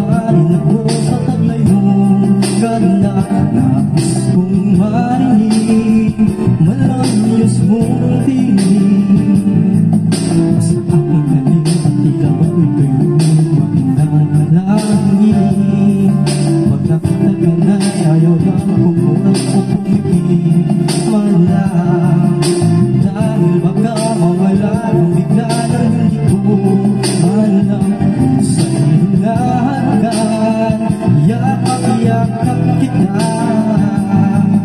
Mahalin ako sa taglay mong ganda. Nais kong marinig malayos mong tinig. Sa aking galing at tila ba'y kayo makinalangin. Pag nakita ka na'y ayaw na kumulat o pumipig man lang. Dahil baka mawala ng bigla ng hindi ko alam. Sa ilunahan yakap-yakap kita.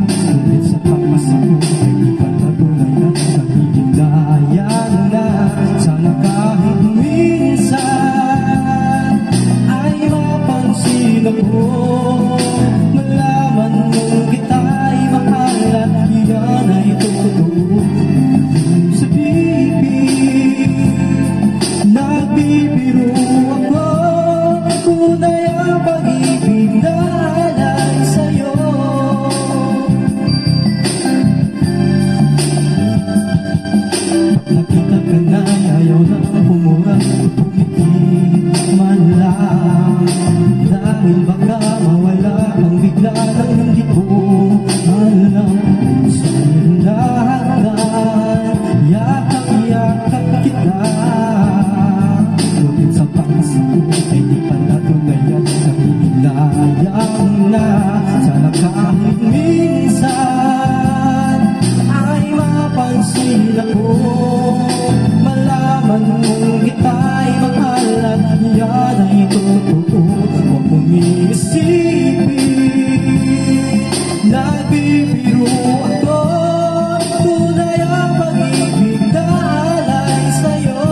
Ngunit sa pagmasako ay di pa natulayan. Nagiging dayang na. Sana kahit minsan ay mapansin ako, malaman mong kita'y mahal at iyan ay totoo. Sa bibig nagbibiro ako, tunay ang pag-ibig na alay sa'yo. Nakita ka na ayaw na pumura, pumipig man lang. Dahil baka mawala ang bigla ng hindi ko alam. Sa ilunahan yakap-yakap kita. Ngunit sa pangsako ay di pala tulayan. Nakikilayang na. Sana kahit minsan ay mapansin ako, malaman mong kita'y mahal at yan ay totoo. Huwag mong iisipin nagbibiro ako, tunay ang pag-ibig na alay sa'yo.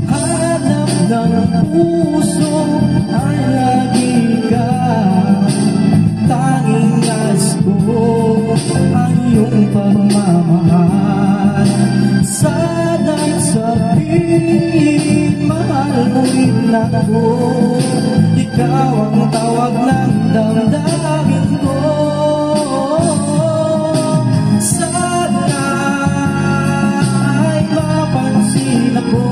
Hanap ng puso ay lagi ka, tanging nais ko ang iyong pagmamahal. Sana'y sabihin mahal mo rin ako, ikaw ang tawag ng damdamin ko. Sana ay mapansin ako,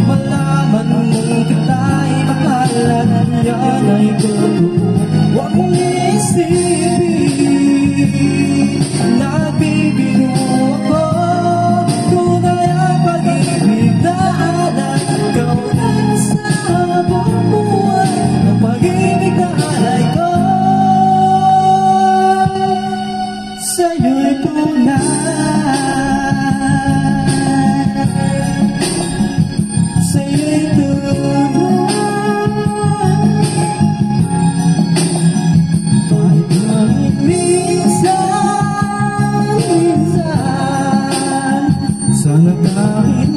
malaman mong kita'y mahal at yan ay totoo. Huwag mong isipin nagbibiro ako, tunay ang pag-ibig na alay. Ikaw na sa habang buhay ang pag-ibig na alay ko. Sa'yo'y tunay, sa'yo'y tunay. Kahit langit minsan, sana kahit